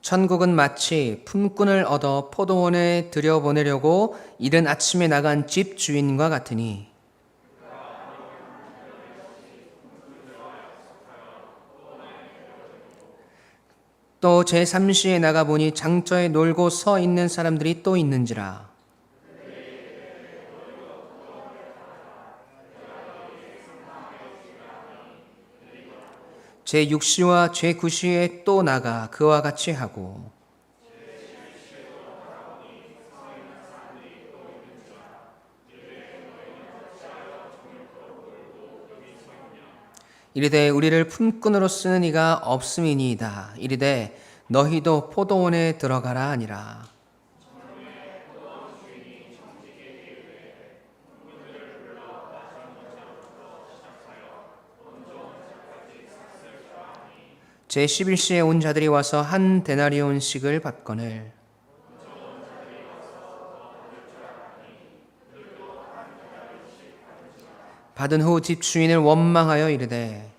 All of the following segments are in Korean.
천국은 마치 품꾼을 얻어 포도원에 들여보내려고 이른 아침에 나간 집 주인과 같으니 또 제3시에 나가보니 장터에 놀고 서 있는 사람들이 또 있는지라. 제6시와 제9시에 또 나가 그와 같이 하고 이르되 우리를 품꾼으로 쓰는 이가 없음이니이다. 이르되 너희도 포도원에 들어가라 하니라. 제11시에 온 자들이 와서 한 데나리온씩을 받거늘 받은 후 집주인을 원망하여 이르되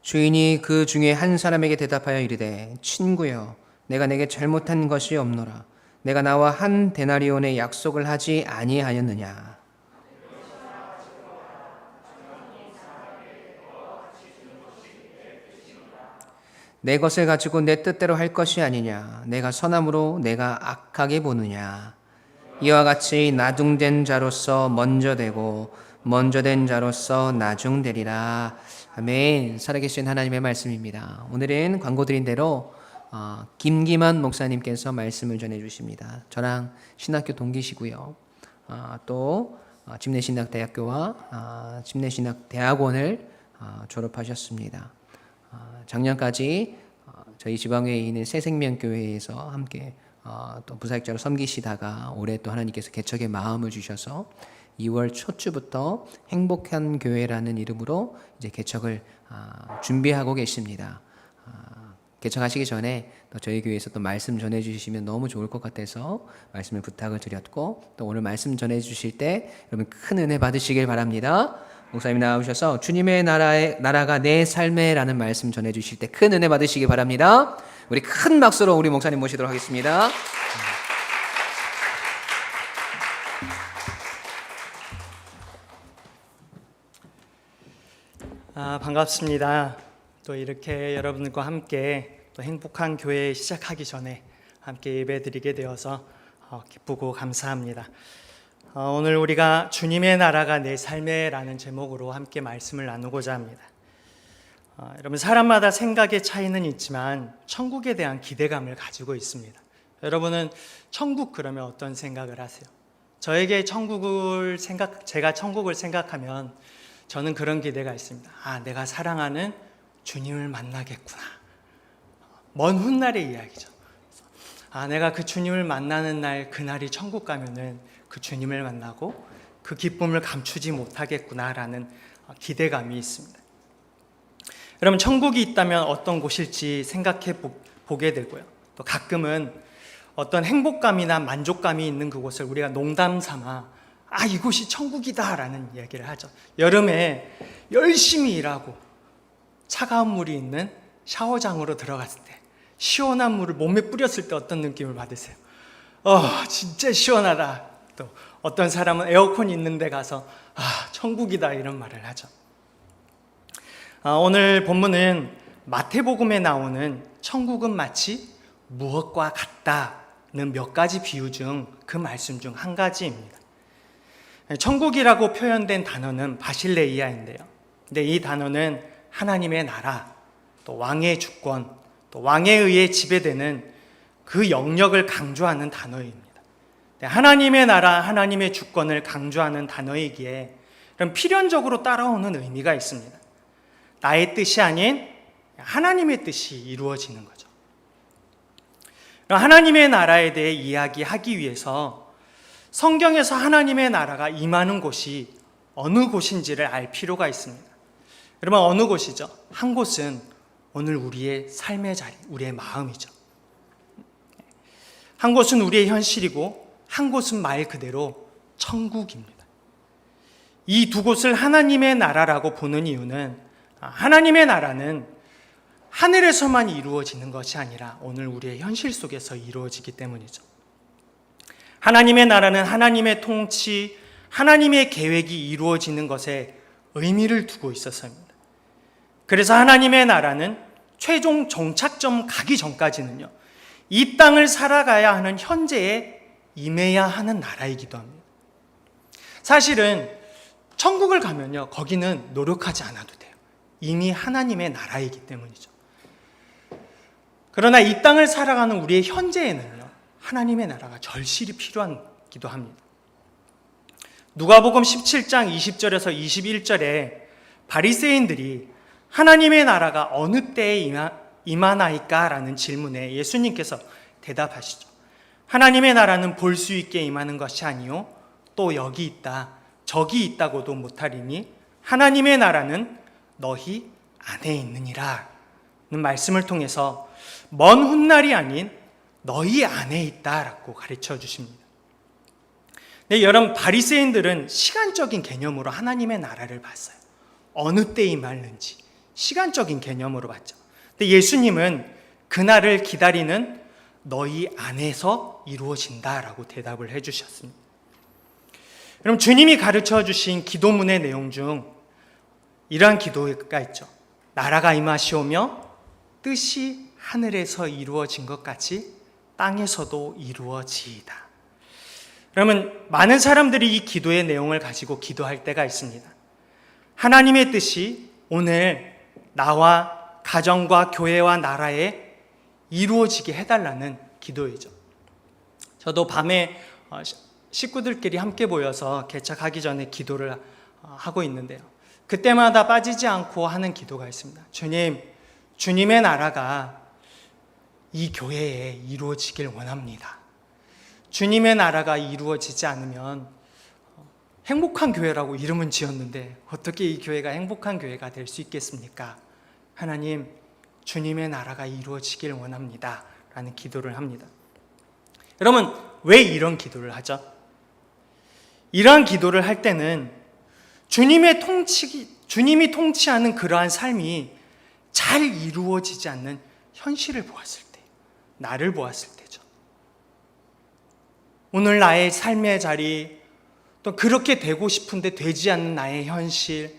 주인이 그 중에 한 사람에게 대답하여 이르되 친구여 내가 내게 잘못한 것이 없노라. 내가 나와 한 데나리온의 약속을 하지 아니하였느냐. 내 것을 가지고 내 뜻대로 할 것이 아니냐. 내가 선함으로 내가 악하게 보느냐. 이와 같이 나중된 자로서 먼저 되고 먼저 된 자로서 나중되리라. 아멘. 살아계신 하나님의 말씀입니다. 오늘은 광고 드린 대로 김기만 목사님께서 말씀을 전해주십니다. 저랑 신학교 동기시고요. 또 집내신학대학교와 집내신학대학원을 졸업하셨습니다. 작년까지 저희 지방에 있는 새생명교회에서 함께 또 부사역자로 섬기시다가 올해 또 하나님께서 개척의 마음을 주셔서 2월 초쯤부터 행복한 교회라는 이름으로 이제 개척을 준비하고 계십니다. 개척하시기 전에 또 저희 교회에서 또 말씀 전해주시면 너무 좋을 것 같아서 말씀을 부탁을 드렸고 또 오늘 말씀 전해주실 때 여러분 큰 은혜 받으시길 바랍니다. 목사님 나오셔서 주님의 나라가 내 삶에라는 말씀 전해주실 때 큰 은혜 받으시기 바랍니다. 우리 큰 박수로 우리 목사님 모시도록 하겠습니다. 반갑습니다. 또 이렇게 여러분들과 함께 또 행복한 교회 시작하기 전에 함께 예배드리게 되어서 기쁘고 감사합니다. 오늘 우리가 주님의 나라가 내 삶에라는 제목으로 함께 말씀을 나누고자 합니다. 여러분 사람마다 생각의 차이는 있지만 천국에 대한 기대감을 가지고 있습니다. 여러분은 천국 그러면 어떤 생각을 하세요? 저에게 제가 천국을 생각하면 저는 그런 기대가 있습니다. 내가 사랑하는 주님을 만나겠구나. 먼 훗날의 이야기죠. 내가 그 주님을 만나는 날, 그날이 천국 가면은 그 주님을 만나고 그 기쁨을 감추지 못하겠구나라는 기대감이 있습니다. 여러분 천국이 있다면 어떤 곳일지 생각해 보게 되고요. 또 가끔은 어떤 행복감이나 만족감이 있는 그곳을 우리가 농담 삼아 이곳이 천국이다라는 얘기를 하죠. 여름에 열심히 일하고 차가운 물이 있는 샤워장으로 들어갔을 때 시원한 물을 몸에 뿌렸을 때 어떤 느낌을 받으세요? 진짜 시원하다. 또 어떤 사람은 에어컨이 있는 데 가서 천국이다 이런 말을 하죠. 오늘 본문은 마태복음에 나오는 천국은 마치 무엇과 같다는 몇 가지 비유 중 그 말씀 중 한 가지입니다. 천국이라고 표현된 단어는 바실레이아인데요. 근데 이 단어는 하나님의 나라, 또 왕의 주권, 또 왕에 의해 지배되는 그 영역을 강조하는 단어입니다. 하나님의 나라, 하나님의 주권을 강조하는 단어이기에 그럼 필연적으로 따라오는 의미가 있습니다. 나의 뜻이 아닌 하나님의 뜻이 이루어지는 거죠. 하나님의 나라에 대해 이야기하기 위해서 성경에서 하나님의 나라가 임하는 곳이 어느 곳인지를 알 필요가 있습니다. 여러분 어느 곳이죠? 한 곳은 오늘 우리의 삶의 자리, 우리의 마음이죠. 한 곳은 우리의 현실이고 한 곳은 말 그대로 천국입니다. 이 두 곳을 하나님의 나라라고 보는 이유는 하나님의 나라는 하늘에서만 이루어지는 것이 아니라 오늘 우리의 현실 속에서 이루어지기 때문이죠. 하나님의 나라는 하나님의 통치, 하나님의 계획이 이루어지는 것에 의미를 두고 있었습니다. 그래서 하나님의 나라는 최종 정착점 가기 전까지는요, 이 땅을 살아가야 하는 현재에 임해야 하는 나라이기도 합니다. 사실은 천국을 가면요, 거기는 노력하지 않아도 돼요. 이미 하나님의 나라이기 때문이죠. 그러나 이 땅을 살아가는 우리의 현재에는요, 하나님의 나라가 절실히 필요하기도 합니다. 누가복음 17장 20절에서 21절에 바리새인들이 하나님의 나라가 어느 때에 임하나이까? 라는 질문에 예수님께서 대답하시죠. 하나님의 나라는 볼 수 있게 임하는 것이 아니요 또 여기 있다 저기 있다고도 못하리니 하나님의 나라는 너희 안에 있느니라 는 말씀을 통해서 먼 훗날이 아닌 너희 안에 있다라고 가르쳐 주십니다. 네, 여러분, 바리새인들은 시간적인 개념으로 하나님의 나라를 봤어요. 어느 때 임하는지 시간적인 개념으로 봤죠. 근데 예수님은 그날을 기다리는 너희 안에서 이루어진다라고 대답을 해주셨습니다. 그럼 주님이 가르쳐 주신 기도문의 내용 중 이러한 기도가 있죠. 나라가 임하시오며 뜻이 하늘에서 이루어진 것 같이 땅에서도 이루어지이다. 그러면 많은 사람들이 이 기도의 내용을 가지고 기도할 때가 있습니다. 하나님의 뜻이 오늘 나와 가정과 교회와 나라에 이루어지게 해달라는 기도이죠. 저도 밤에 식구들끼리 함께 모여서 개척하기 전에 기도를 하고 있는데요. 그때마다 빠지지 않고 하는 기도가 있습니다. 주님, 주님의 나라가 이 교회에 이루어지길 원합니다. 주님의 나라가 이루어지지 않으면 행복한 교회라고 이름은 지었는데 어떻게 이 교회가 행복한 교회가 될 수 있겠습니까? 하나님, 주님의 나라가 이루어지길 원합니다. 라는 기도를 합니다. 여러분, 왜 이런 기도를 하죠? 이러한 기도를 할 때는 주님이 통치하는 그러한 삶이 잘 이루어지지 않는 현실을 보았을 때, 나를 보았을 때죠. 오늘 나의 삶의 자리, 또 그렇게 되고 싶은데 되지 않는 나의 현실,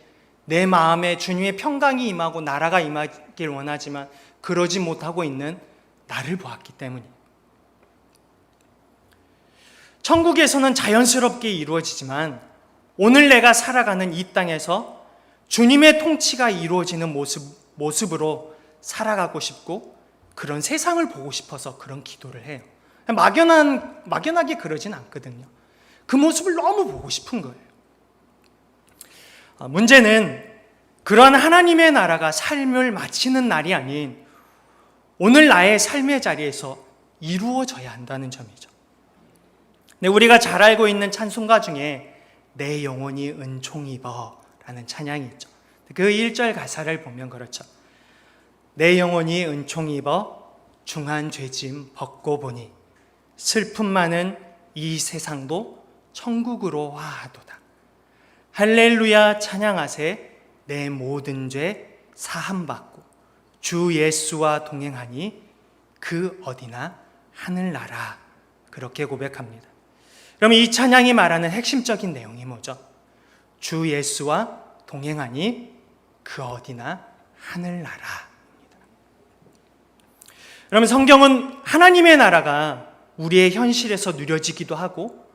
내 마음에 주님의 평강이 임하고 나라가 임하길 원하지만 그러지 못하고 있는 나를 보았기 때문이에요. 천국에서는 자연스럽게 이루어지지만 오늘 내가 살아가는 이 땅에서 주님의 통치가 이루어지는 모습으로 살아가고 싶고 그런 세상을 보고 싶어서 그런 기도를 해요. 막연하게 그러진 않거든요. 그 모습을 너무 보고 싶은 거예요. 문제는 그러한 하나님의 나라가 삶을 마치는 날이 아닌 오늘 나의 삶의 자리에서 이루어져야 한다는 점이죠. 네, 우리가 잘 알고 있는 찬송가 중에 내 영혼이 은총 입어 라는 찬양이 있죠. 그 1절 가사를 보면 그렇죠. 내 영혼이 은총 입어 중한 죄짐 벗고 보니 슬픔 많은 이 세상도 천국으로 와도다. 할렐루야 찬양하세 내 모든 죄 사함받고 주 예수와 동행하니 그 어디나 하늘나라. 그렇게 고백합니다. 그러면 이 찬양이 말하는 핵심적인 내용이 뭐죠? 주 예수와 동행하니 그 어디나 하늘나라입니다. 그러면 성경은 하나님의 나라가 우리의 현실에서 누려지기도 하고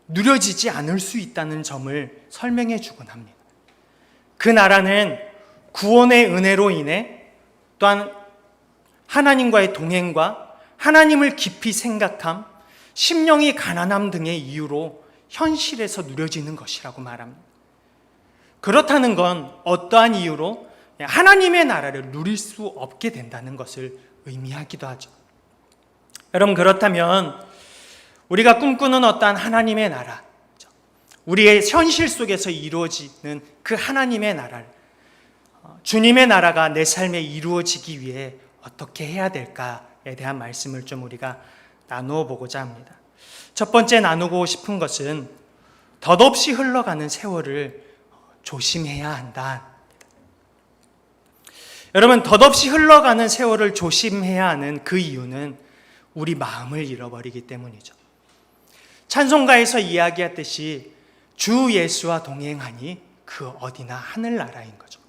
누려지지 않을 수 있다는 점을 설명해 주곤 합니다. 그 나라는 구원의 은혜로 인해 또한 하나님과의 동행과 하나님을 깊이 생각함, 심령이 가난함 등의 이유로 현실에서 누려지는 것이라고 말합니다. 그렇다는 건 어떠한 이유로 하나님의 나라를 누릴 수 없게 된다는 것을 의미하기도 하죠. 여러분, 그렇다면 우리가 꿈꾸는 어떠한 하나님의 나라, 우리의 현실 속에서 이루어지는 그 하나님의 나라를 주님의 나라가 내 삶에 이루어지기 위해 어떻게 해야 될까에 대한 말씀을 좀 우리가 나누어 보고자 합니다. 첫 번째 나누고 싶은 것은 덧없이 흘러가는 세월을 조심해야 한다. 여러분, 덧없이 흘러가는 세월을 조심해야 하는 그 이유는 우리 마음을 잃어버리기 때문이죠. 찬송가에서 이야기했듯이 주 예수와 동행하니 그 어디나 하늘나라인 거죠.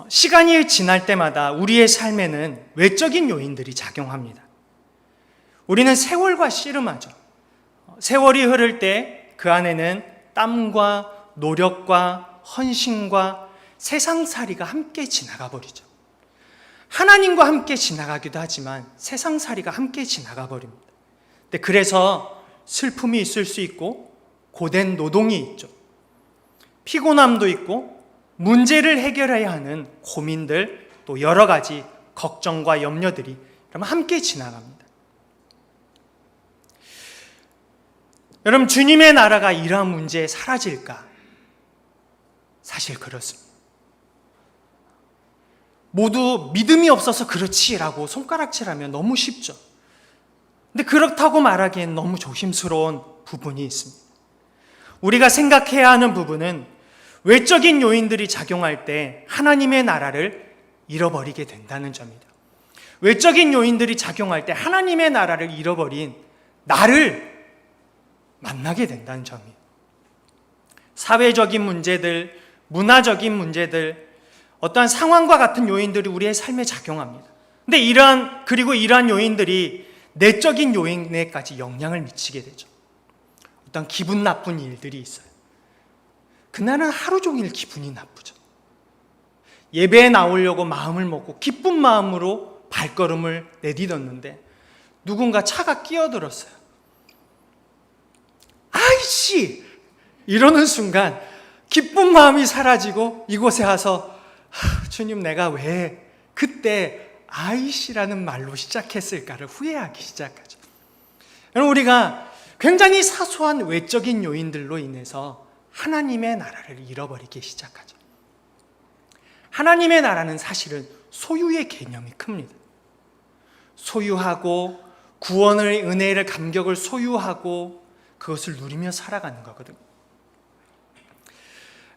시간이 지날 때마다 우리의 삶에는 외적인 요인들이 작용합니다. 우리는 세월과 씨름하죠. 세월이 흐를 때 그 안에는 땀과 노력과 헌신과 세상살이가 함께 지나가 버리죠. 하나님과 함께 지나가기도 하지만 세상살이가 함께 지나가 버립니다. 그래서 슬픔이 있을 수 있고 고된 노동이 있죠. 피곤함도 있고 문제를 해결해야 하는 고민들, 또 여러 가지 걱정과 염려들이 함께 지나갑니다. 여러분, 주님의 나라가 이러한 문제에 사라질까? 사실 그렇습니다. 모두 믿음이 없어서 그렇지라고 손가락질하면 너무 쉽죠. 근데 그렇다고 말하기엔 너무 조심스러운 부분이 있습니다. 우리가 생각해야 하는 부분은 외적인 요인들이 작용할 때 하나님의 나라를 잃어버리게 된다는 점이다. 외적인 요인들이 작용할 때 하나님의 나라를 잃어버린 나를 만나게 된다는 점이에요. 사회적인 문제들, 문화적인 문제들, 어떠한 상황과 같은 요인들이 우리의 삶에 작용합니다. 근데 이러한 요인들이 내적인 요인에까지 영향을 미치게 되죠. 어떤 기분 나쁜 일들이 있어요. 그날은 하루 종일 기분이 나쁘죠. 예배에 나오려고 마음을 먹고 기쁜 마음으로 발걸음을 내딛었는데 누군가 차가 끼어들었어요. 아이씨! 이러는 순간 기쁜 마음이 사라지고 이곳에 와서 주님, 내가 왜 그때 아이씨라는 말로 시작했을까를 후회하기 시작하죠. 여러분, 우리가 굉장히 사소한 외적인 요인들로 인해서 하나님의 나라를 잃어버리기 시작하죠. 하나님의 나라는 사실은 소유의 개념이 큽니다. 소유하고 구원의 은혜를, 감격을 소유하고 그것을 누리며 살아가는 거거든요.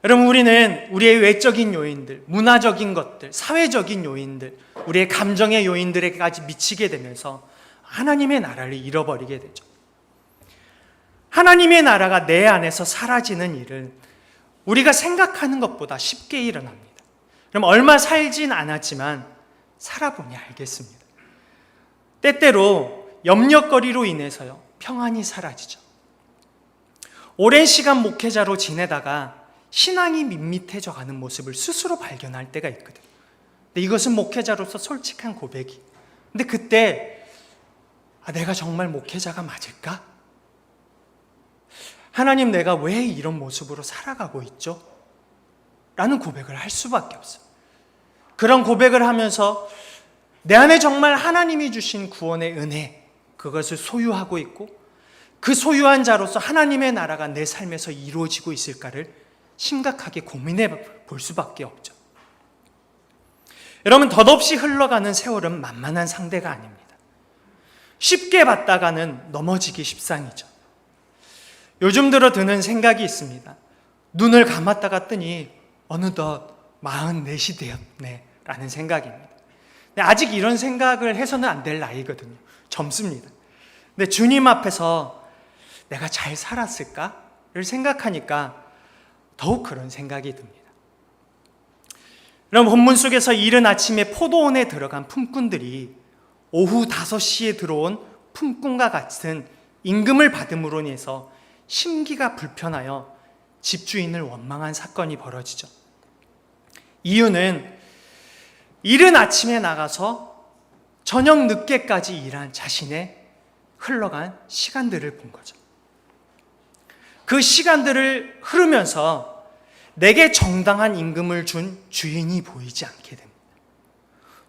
여러분, 우리는 우리의 외적인 요인들, 문화적인 것들, 사회적인 요인들, 우리의 감정의 요인들에까지 미치게 되면서 하나님의 나라를 잃어버리게 되죠. 하나님의 나라가 내 안에서 사라지는 일은 우리가 생각하는 것보다 쉽게 일어납니다. 그럼 얼마 살진 않았지만 살아보니 알겠습니다. 때때로 염려거리로 인해서요, 평안이 사라지죠. 오랜 시간 목회자로 지내다가 신앙이 밋밋해져 가는 모습을 스스로 발견할 때가 있거든요. 근데 이것은 목회자로서 솔직한 고백이. 근데 그때 내가 정말 목회자가 맞을까? 하나님, 내가 왜 이런 모습으로 살아가고 있죠? 라는 고백을 할 수밖에 없어요. 그런 고백을 하면서 내 안에 정말 하나님이 주신 구원의 은혜, 그것을 소유하고 있고 그 소유한 자로서 하나님의 나라가 내 삶에서 이루어지고 있을까를 심각하게 고민해 볼 수밖에 없죠. 여러분, 덧없이 흘러가는 세월은 만만한 상대가 아닙니다. 쉽게 받다가는 넘어지기 십상이죠. 요즘 들어 드는 생각이 있습니다. 눈을 감았다가 뜨니 어느덧 44이 되었네 라는 생각입니다. 근데 아직 이런 생각을 해서는 안 될 나이거든요. 젊습니다. 근데 주님 앞에서 내가 잘 살았을까를 생각하니까 더욱 그런 생각이 듭니다. 그럼 본문 속에서 이른 아침에 포도원에 들어간 품꾼들이 오후 5시에 들어온 품꾼과 같은 임금을 받음으로 인해서 심기가 불편하여 집주인을 원망한 사건이 벌어지죠. 이유는 이른 아침에 나가서 저녁 늦게까지 일한 자신의 흘러간 시간들을 본 거죠. 그 시간들을 흐르면서 내게 정당한 임금을 준 주인이 보이지 않게 됩니다.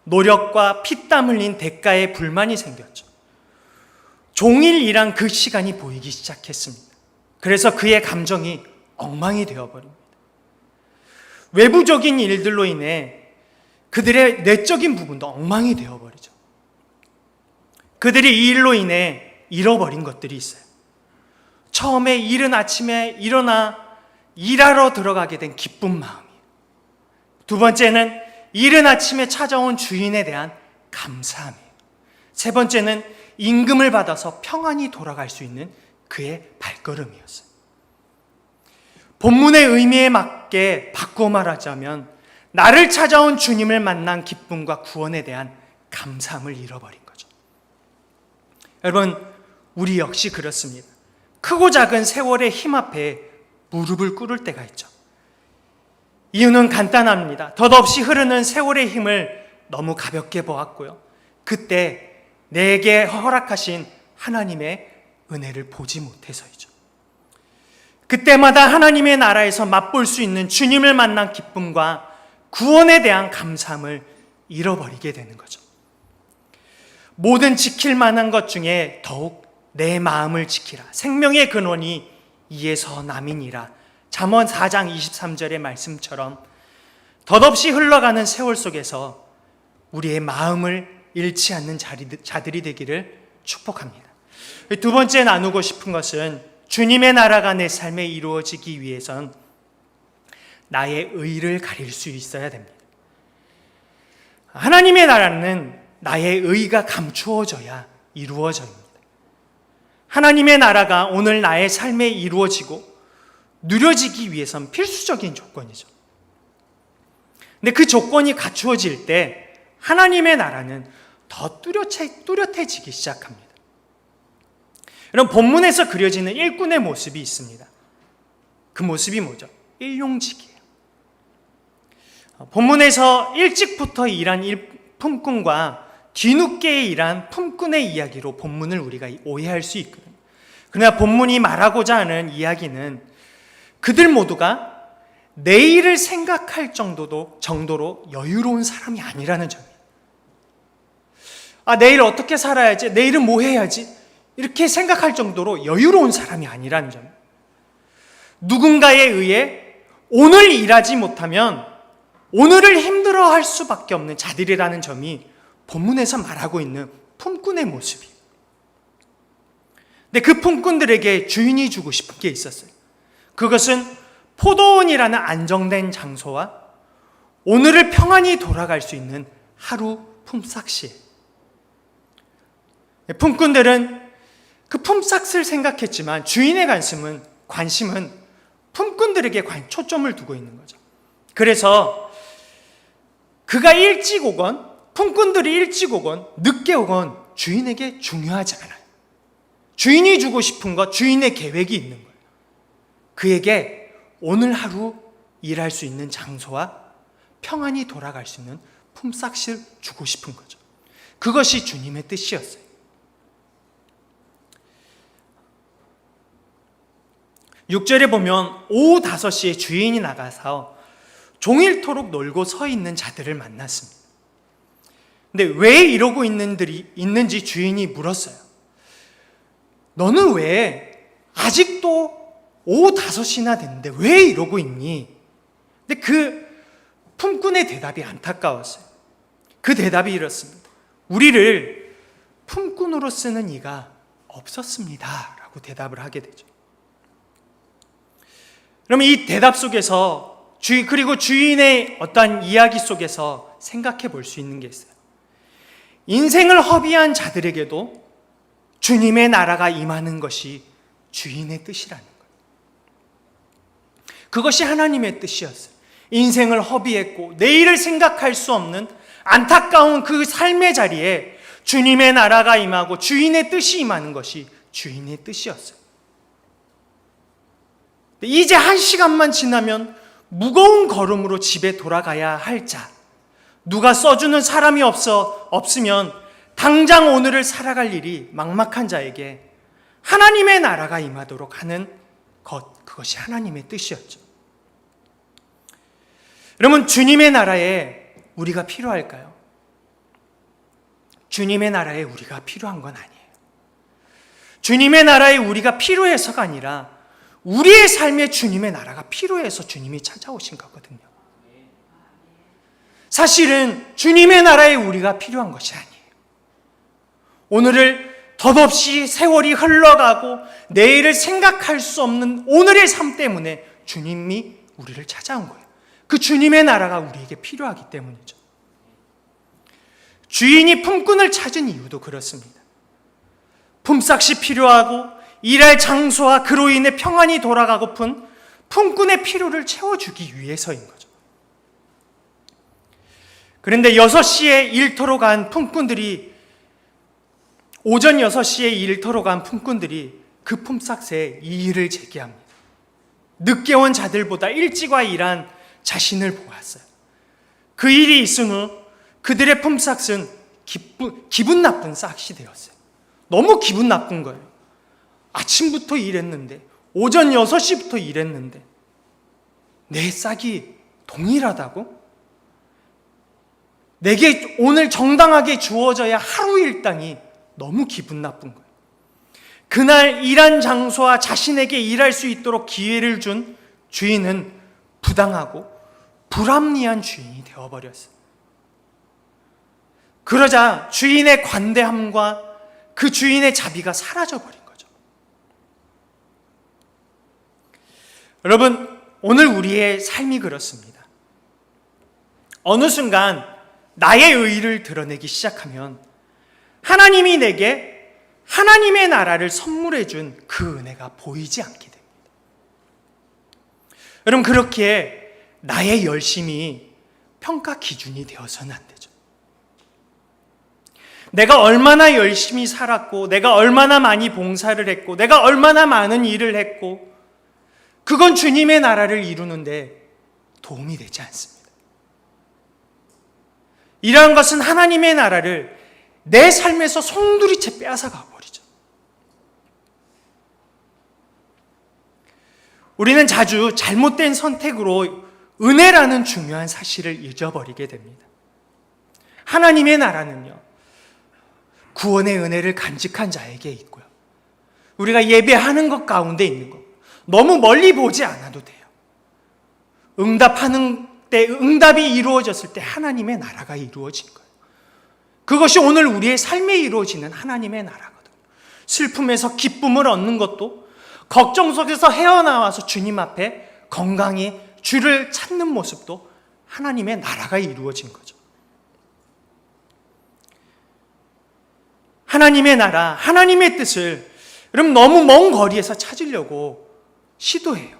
노력과 피땀 흘린 대가에 불만이 생겼죠. 종일 일한 그 시간이 보이기 시작했습니다. 그래서 그의 감정이 엉망이 되어버립니다. 외부적인 일들로 인해 그들의 내적인 부분도 엉망이 되어버리죠. 그들이 이 일로 인해 잃어버린 것들이 있어요. 처음에 이른 아침에 일어나 일하러 들어가게 된 기쁜 마음이에요. 두 번째는 이른 아침에 찾아온 주인에 대한 감사함이에요. 세 번째는 임금을 받아서 평안히 돌아갈 수 있는 그의 발걸음이었어요. 본문의 의미에 맞게 바꾸어 말하자면 나를 찾아온 주님을 만난 기쁨과 구원에 대한 감사함을 잃어버린 거죠. 여러분, 우리 역시 그렇습니다. 크고 작은 세월의 힘 앞에 무릎을 꿇을 때가 있죠. 이유는 간단합니다. 덧없이 흐르는 세월의 힘을 너무 가볍게 보았고요. 그때 내게 허락하신 하나님의 은혜를 보지 못해서이죠. 그때마다 하나님의 나라에서 맛볼 수 있는 주님을 만난 기쁨과 구원에 대한 감사함을 잃어버리게 되는 거죠. 모든 지킬 만한 것 중에 더욱 내 마음을 지키라. 생명의 근원이 이에서 남이니라. 잠언 4장 23절의 말씀처럼 덧없이 흘러가는 세월 속에서 우리의 마음을 잃지 않는 자들이 되기를 축복합니다. 두 번째 나누고 싶은 것은 주님의 나라가 내 삶에 이루어지기 위해선 나의 의를 가릴 수 있어야 됩니다. 하나님의 나라는 나의 의가 감추어져야 이루어집니다. 하나님의 나라가 오늘 나의 삶에 이루어지고 누려지기 위해선 필수적인 조건이죠. 근데 그 조건이 갖추어질 때 하나님의 나라는 더 뚜렷해지기 시작합니다. 여러분, 본문에서 그려지는 일꾼의 모습이 있습니다. 그 모습이 뭐죠? 일용직이에요. 본문에서 일찍부터 일한 품꾼과 뒤늦게 일한 품꾼의 이야기로 본문을 우리가 오해할 수 있거든요. 그러나 본문이 말하고자 하는 이야기는 그들 모두가 내일을 생각할 정도로 여유로운 사람이 아니라는 점이에요. 내일 어떻게 살아야지? 내일은 뭐 해야지? 이렇게 생각할 정도로 여유로운 사람이 아니라는 점. 누군가에 의해 오늘 일하지 못하면 오늘을 힘들어할 수밖에 없는 자들이라는 점이 본문에서 말하고 있는 품꾼의 모습이에요. 근데 그 품꾼들에게 주인이 주고 싶은 게 있었어요. 그것은 포도원이라는 안정된 장소와 오늘을 평안히 돌아갈 수 있는 하루 품삯이에요. 품꾼들은 그 품삯을 생각했지만 주인의 관심은 품꾼들에게 초점을 두고 있는 거죠. 그래서 그가 일찍 오건 품꾼들이 일찍 오건 늦게 오건 주인에게 중요하지 않아요. 주인이 주고 싶은 것, 주인의 계획이 있는 거예요. 그에게 오늘 하루 일할 수 있는 장소와 평안히 돌아갈 수 있는 품삯을 주고 싶은 거죠. 그것이 주님의 뜻이었어요. (6절에) 보면 오후 5시에 주인이 나가서 종일토록 놀고 서 있는 자들을 만났습니다. 근데 왜 이러고 있는지 주인이 물었어요. 너는 왜 아직도 오후 5시나 됐는데 왜 이러고 있니? 근데 그 품꾼의 대답이 안타까웠어요. 그 대답이 이렇습니다. 우리를 품꾼으로 쓰는 이가 없었습니다 라고 대답을 하게 되죠. 그러면 이 대답 속에서 그리고 주인의 어떤 이야기 속에서 생각해 볼 수 있는 게 있어요. 인생을 허비한 자들에게도 주님의 나라가 임하는 것이 주인의 뜻이라는 거예요. 그것이 하나님의 뜻이었어요. 인생을 허비했고 내일을 생각할 수 없는 안타까운 그 삶의 자리에 주님의 나라가 임하고 주인의 뜻이 임하는 것이 주인의 뜻이었어요. 이제 1시간만 지나면 무거운 걸음으로 집에 돌아가야 할 자, 누가 써주는 사람이 없으면 당장 오늘을 살아갈 일이 막막한 자에게 하나님의 나라가 임하도록 하는 그것이 하나님의 뜻이었죠. 여러분, 주님의 나라에 우리가 필요할까요? 주님의 나라에 우리가 필요한 건 아니에요. 주님의 나라에 우리가 필요해서가 아니라 우리의 삶에 주님의 나라가 필요해서 주님이 찾아오신 거거든요. 사실은 주님의 나라에 우리가 필요한 것이 아니에요. 오늘을 덧없이 세월이 흘러가고 내일을 생각할 수 없는 오늘의 삶 때문에 주님이 우리를 찾아온 거예요. 그 주님의 나라가 우리에게 필요하기 때문이죠. 주인이 품꾼을 찾은 이유도 그렇습니다. 품삯이 필요하고 일할 장소와 그로 인해 평안히 돌아가고픈 품꾼의 필요를 채워주기 위해서인 거죠. 그런데 6시에 일터로 간 품꾼들이 오전 6시에 일터로 간 품꾼들이 그 품삯에 이의를 제기합니다. 늦게 온 자들보다 일찍 와 일한 자신을 보았어요. 그 일이 있은 후 그들의 품삯은 기분 나쁜 싹이 되었어요. 너무 기분 나쁜 거예요. 아침부터 일했는데, 오전 6시부터 일했는데 내 싹이 동일하다고? 내게 오늘 정당하게 주어져야 하루 일당이 너무 기분 나쁜 거예요. 그날 일한 장소와 자신에게 일할 수 있도록 기회를 준 주인은 부당하고 불합리한 주인이 되어버렸어요. 그러자 주인의 관대함과 그 주인의 자비가 사라져버린 거죠. 여러분, 오늘 우리의 삶이 그렇습니다. 어느 순간 나의 의의를 드러내기 시작하면 하나님이 내게 하나님의 나라를 선물해 준 그 은혜가 보이지 않게 됩니다. 여러분, 그렇게 나의 열심이 평가 기준이 되어서는 안 되죠. 내가 얼마나 열심히 살았고, 내가 얼마나 많이 봉사를 했고, 내가 얼마나 많은 일을 했고, 그건 주님의 나라를 이루는데 도움이 되지 않습니다. 이러한 것은 하나님의 나라를 내 삶에서 송두리째 빼앗아가 버리죠. 우리는 자주 잘못된 선택으로 은혜라는 중요한 사실을 잊어버리게 됩니다. 하나님의 나라는요, 구원의 은혜를 간직한 자에게 있고요, 우리가 예배하는 것 가운데 있는 것, 너무 멀리 보지 않아도 돼요. 응답하는 때, 응답이 이루어졌을 때 하나님의 나라가 이루어진 거예요. 그것이 오늘 우리의 삶에 이루어지는 하나님의 나라거든요. 슬픔에서 기쁨을 얻는 것도, 걱정 속에서 헤어나와서 주님 앞에 건강히 주를 찾는 모습도 하나님의 나라가 이루어진 거죠. 하나님의 나라, 하나님의 뜻을 여러분 너무 먼 거리에서 찾으려고 시도해요.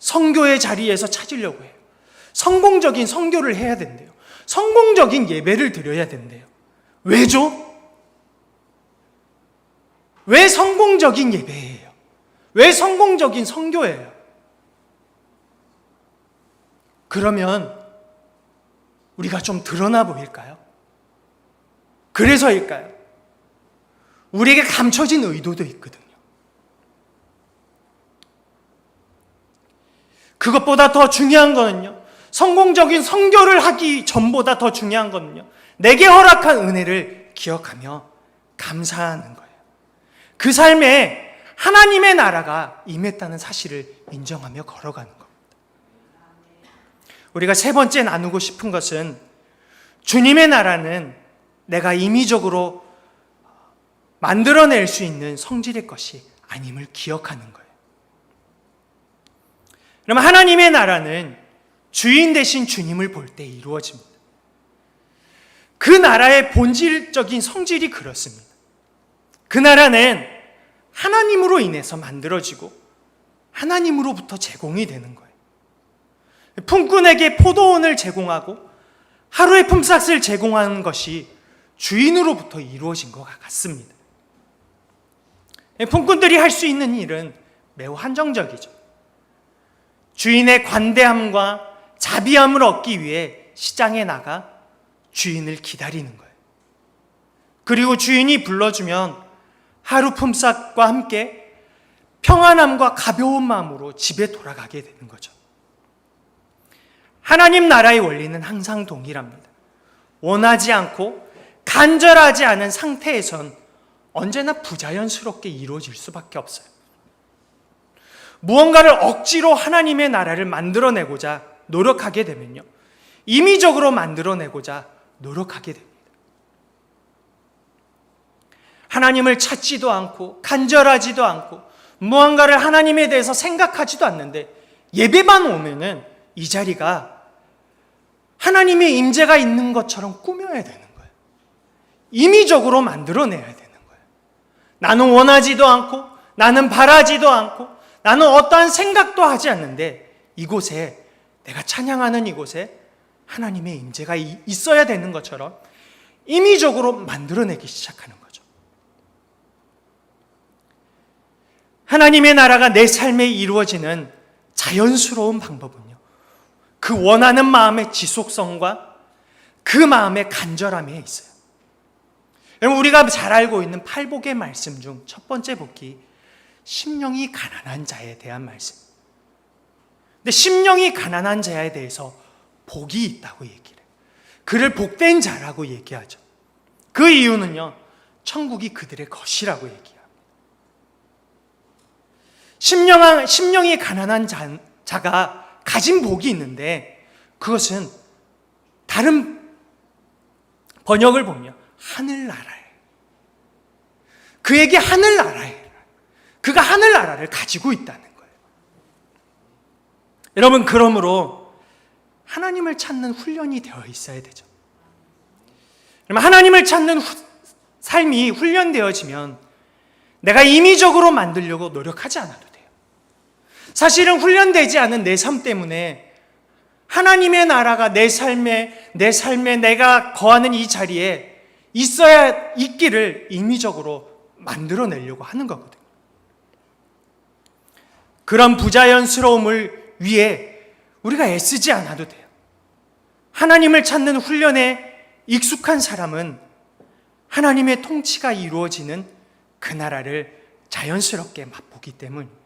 선교의 자리에서 찾으려고 해요. 성공적인 선교를 해야 된대요. 성공적인 예배를 드려야 된대요. 왜죠? 왜 성공적인 예배예요? 왜 성공적인 선교예요? 그러면 우리가 좀 드러나 보일까요? 그래서일까요? 우리에게 감춰진 의도도 있거든요. 그것보다 더 중요한 거는요, 성공적인 선교를 하기 전보다 더 중요한 거는요, 내게 허락한 은혜를 기억하며 감사하는 거예요. 그 삶에 하나님의 나라가 임했다는 사실을 인정하며 걸어가는 겁니다. 우리가 세 번째 나누고 싶은 것은 주님의 나라는 내가 임의적으로 만들어낼 수 있는 성질의 것이 아님을 기억하는 거예요. 그럼 하나님의 나라는 주인 되신 주님을 볼 때 이루어집니다. 그 나라의 본질적인 성질이 그렇습니다. 그 나라는 하나님으로 인해서 만들어지고 하나님으로부터 제공이 되는 거예요. 품꾼에게 포도원을 제공하고 하루의 품삯을 제공하는 것이 주인으로부터 이루어진 것 같습니다. 품꾼들이 할 수 있는 일은 매우 한정적이죠. 주인의 관대함과 자비함을 얻기 위해 시장에 나가 주인을 기다리는 거예요. 그리고 주인이 불러주면 하루 품삯과 함께 평안함과 가벼운 마음으로 집에 돌아가게 되는 거죠. 하나님 나라의 원리는 항상 동일합니다. 원하지 않고 간절하지 않은 상태에선 언제나 부자연스럽게 이루어질 수밖에 없어요. 무언가를 억지로 하나님의 나라를 만들어내고자 노력하게 되면요, 임의적으로 만들어내고자 노력하게 됩니다. 하나님을 찾지도 않고 간절하지도 않고 무언가를 하나님에 대해서 생각하지도 않는데 예배만 오면은 이 자리가 하나님의 임재가 있는 것처럼 꾸며야 되는 거예요. 임의적으로 만들어내야 되는 거예요. 나는 원하지도 않고 나는 바라지도 않고 나는 어떠한 생각도 하지 않는데 이곳에, 내가 찬양하는 이곳에 하나님의 임재가 있어야 되는 것처럼 임의적으로 만들어내기 시작하는 거죠. 하나님의 나라가 내 삶에 이루어지는 자연스러운 방법은요, 그 원하는 마음의 지속성과 그 마음의 간절함에 있어요. 여러분, 우리가 잘 알고 있는 팔복의 말씀 중 첫 번째 복이 심령이 가난한 자에 대한 말씀. 근데 심령이 가난한 자에 대해서 복이 있다고 얘기를 해요. 그를 복된 자라고 얘기하죠. 그 이유는요, 천국이 그들의 것이라고 얘기합니다. 심령이 가난한 자가 가진 복이 있는데 그것은 다른 번역을 보면 하늘나라예요. 그에게 하늘나라예요. 그가 하늘나라를 가지고 있다는 거예요. 여러분, 그러므로 하나님을 찾는 훈련이 되어 있어야 되죠. 그러면 하나님을 찾는 삶이 훈련되어지면 내가 임의적으로 만들려고 노력하지 않아도 돼요. 사실은 훈련되지 않은 내 삶 때문에 하나님의 나라가 내 삶에 내가 거하는 이 자리에 있기를 임의적으로 만들어내려고 하는 거거든요. 그런 부자연스러움을 위해 우리가 애쓰지 않아도 돼요. 하나님을 찾는 훈련에 익숙한 사람은 하나님의 통치가 이루어지는 그 나라를 자연스럽게 맛보기 때문입니다.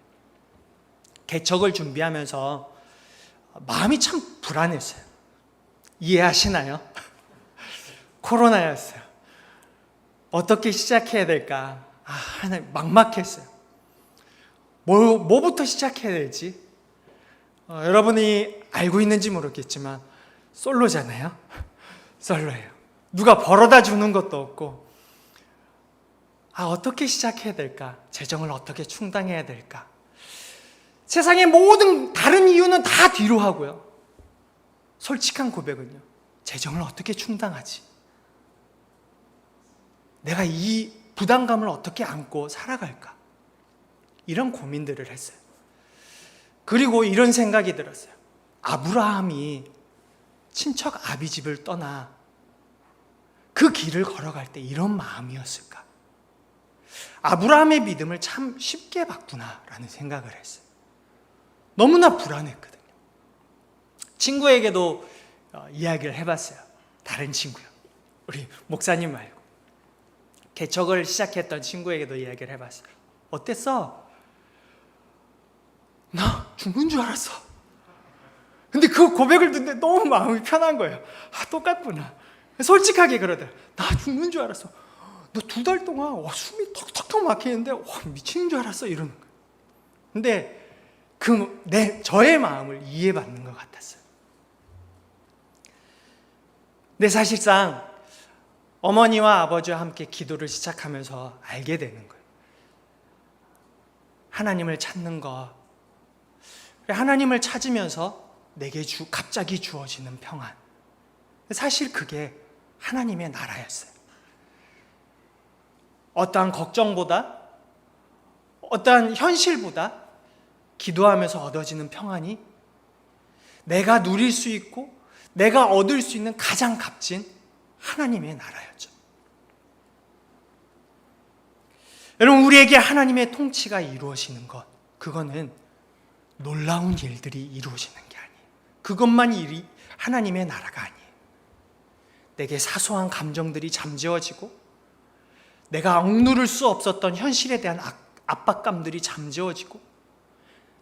개척을 준비하면서 마음이 참 불안했어요. 이해하시나요? 코로나였어요. 어떻게 시작해야 될까? 하나님, 막막했어요. 뭐부터 시작해야 될지. 여러분이 알고 있는지 모르겠지만 솔로잖아요. 솔로예요. 누가 벌어다 주는 것도 없고, 어떻게 시작해야 될까? 재정을 어떻게 충당해야 될까? 세상의 모든 다른 이유는 다 뒤로 하고요. 솔직한 고백은요, 재정을 어떻게 충당하지? 내가 이 부담감을 어떻게 안고 살아갈까? 이런 고민들을 했어요. 그리고 이런 생각이 들었어요. 아브라함이 친척 아비집을 떠나 그 길을 걸어갈 때 이런 마음이었을까? 아브라함의 믿음을 참 쉽게 봤구나라는 생각을 했어요. 너무나 불안했거든요. 친구에게도 이야기를 해봤어요. 다른 친구요. 우리 목사님 말고. 개척을 시작했던 친구에게도 이야기를 해봤어요. 어땠어? 나 죽는 줄 알았어. 근데 그 고백을 듣는데 너무 마음이 편한 거예요. 똑같구나. 솔직하게 그러더라고요. 나 죽는 줄 알았어. 너 2달 동안 숨이 턱턱턱 막히는데 미치는 줄 알았어. 이러는 거예요. 근데 저의 마음을 이해받는 것 같았어요. 근데 사실상 어머니와 아버지와 함께 기도를 시작하면서 알게 되는 거예요. 하나님을 찾는 것, 하나님을 찾으면서 내게 갑자기 주어지는 평안. 사실 그게 하나님의 나라였어요. 어떠한 걱정보다, 어떠한 현실보다 기도하면서 얻어지는 평안이 내가 누릴 수 있고 내가 얻을 수 있는 가장 값진 하나님의 나라였죠. 여러분, 우리에게 하나님의 통치가 이루어지는 것, 그거는 놀라운 일들이 이루어지는 게 아니에요. 그것만 하나님의 나라가 아니에요. 내게 사소한 감정들이 잠재워지고 내가 억누를 수 없었던 현실에 대한 압박감들이 잠재워지고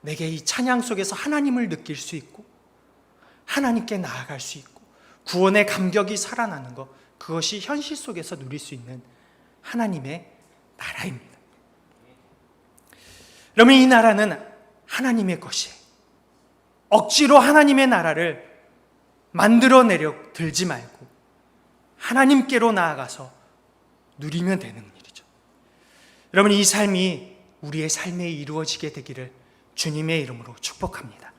내게 이 찬양 속에서 하나님을 느낄 수 있고 하나님께 나아갈 수 있고 구원의 감격이 살아나는 것, 그것이 현실 속에서 누릴 수 있는 하나님의 나라입니다. 그러면 이 나라는 하나님의 것이에요. 억지로 하나님의 나라를 만들어내려 들지 말고 하나님께로 나아가서 누리면 되는 일이죠. 여러분, 이 삶이 우리의 삶에 이루어지게 되기를 주님의 이름으로 축복합니다.